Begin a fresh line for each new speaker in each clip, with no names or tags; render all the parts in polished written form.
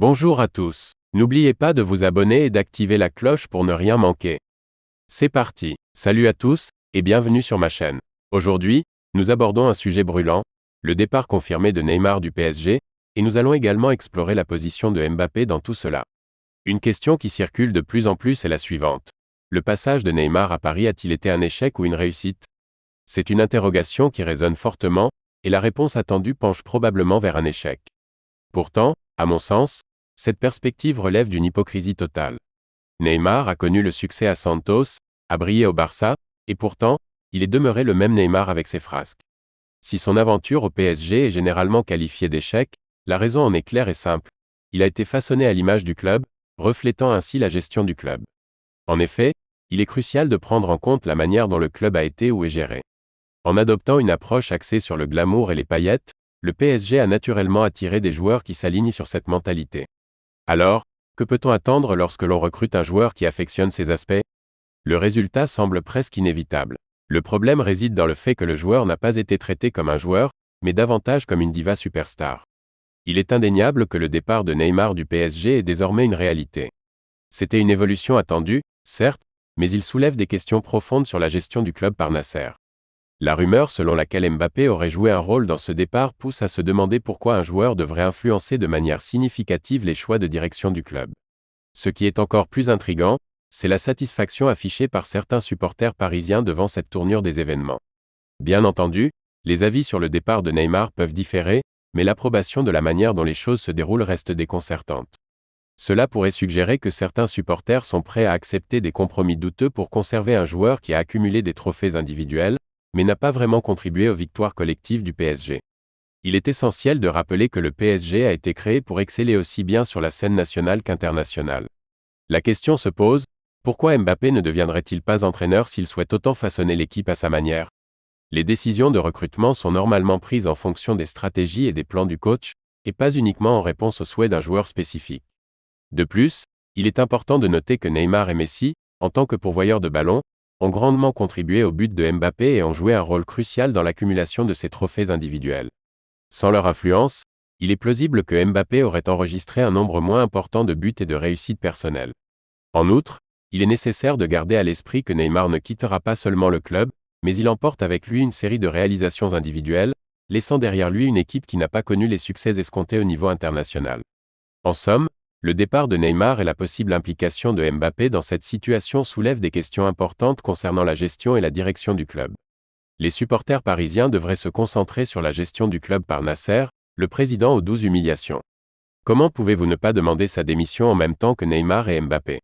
Bonjour à tous. N'oubliez pas de vous abonner et d'activer la cloche pour ne rien manquer. C'est parti. Salut à tous, et bienvenue sur ma chaîne. Aujourd'hui, nous abordons un sujet brûlant, le départ confirmé de Neymar du PSG, et nous allons également explorer la position de Mbappé dans tout cela. Une question qui circule de plus en plus est la suivante. Le passage de Neymar à Paris a-t-il été un échec ou une réussite? C'est une interrogation qui résonne fortement, et la réponse attendue penche probablement vers un échec. Pourtant, à mon sens, cette perspective relève d'une hypocrisie totale. Neymar a connu le succès à Santos, a brillé au Barça, et pourtant, il est demeuré le même Neymar avec ses frasques. Si son aventure au PSG est généralement qualifiée d'échec, la raison en est claire et simple. Il a été façonné à l'image du club, reflétant ainsi la gestion du club. En effet, il est crucial de prendre en compte la manière dont le club a été ou est géré. En adoptant une approche axée sur le glamour et les paillettes, le PSG a naturellement attiré des joueurs qui s'alignent sur cette mentalité. Alors, que peut-on attendre lorsque l'on recrute un joueur qui affectionne ces aspects? Le résultat semble presque inévitable. Le problème réside dans le fait que le joueur n'a pas été traité comme un joueur, mais davantage comme une diva superstar. Il est indéniable que le départ de Neymar du PSG est désormais une réalité. C'était une évolution attendue, certes, mais il soulève des questions profondes sur la gestion du club par Nasser. La rumeur selon laquelle Mbappé aurait joué un rôle dans ce départ pousse à se demander pourquoi un joueur devrait influencer de manière significative les choix de direction du club. Ce qui est encore plus intrigant, c'est la satisfaction affichée par certains supporters parisiens devant cette tournure des événements. Bien entendu, les avis sur le départ de Neymar peuvent différer, mais l'approbation de la manière dont les choses se déroulent reste déconcertante. Cela pourrait suggérer que certains supporters sont prêts à accepter des compromis douteux pour conserver un joueur qui a accumulé des trophées individuels, mais n'a pas vraiment contribué aux victoires collectives du PSG. Il est essentiel de rappeler que le PSG a été créé pour exceller aussi bien sur la scène nationale qu'internationale. La question se pose, pourquoi Mbappé ne deviendrait-il pas entraîneur s'il souhaite autant façonner l'équipe à sa manière? Les décisions de recrutement sont normalement prises en fonction des stratégies et des plans du coach, et pas uniquement en réponse aux souhaits d'un joueur spécifique. De plus, il est important de noter que Neymar et Messi, en tant que pourvoyeurs de ballon, ont grandement contribué au but de Mbappé et ont joué un rôle crucial dans l'accumulation de ses trophées individuels. Sans leur influence, il est plausible que Mbappé aurait enregistré un nombre moins important de buts et de réussites personnelles. En outre, il est nécessaire de garder à l'esprit que Neymar ne quittera pas seulement le club, mais il emporte avec lui une série de réalisations individuelles, laissant derrière lui une équipe qui n'a pas connu les succès escomptés au niveau international. En somme, le départ de Neymar et la possible implication de Mbappé dans cette situation soulèvent des questions importantes concernant la gestion et la direction du club. Les supporters parisiens devraient se concentrer sur la gestion du club par Nasser, le président aux 12 humiliations. Comment pouvez-vous ne pas demander sa démission en même temps que Neymar et Mbappé?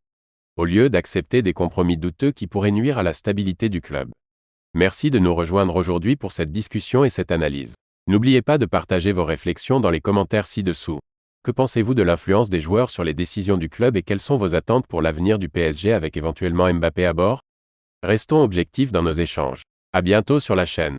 Au lieu d'accepter des compromis douteux qui pourraient nuire à la stabilité du club. Merci de nous rejoindre aujourd'hui pour cette discussion et cette analyse. N'oubliez pas de partager vos réflexions dans les commentaires ci-dessous. Que pensez-vous de l'influence des joueurs sur les décisions du club et quelles sont vos attentes pour l'avenir du PSG avec éventuellement Mbappé à bord? Restons objectifs dans nos échanges. À bientôt sur la chaîne.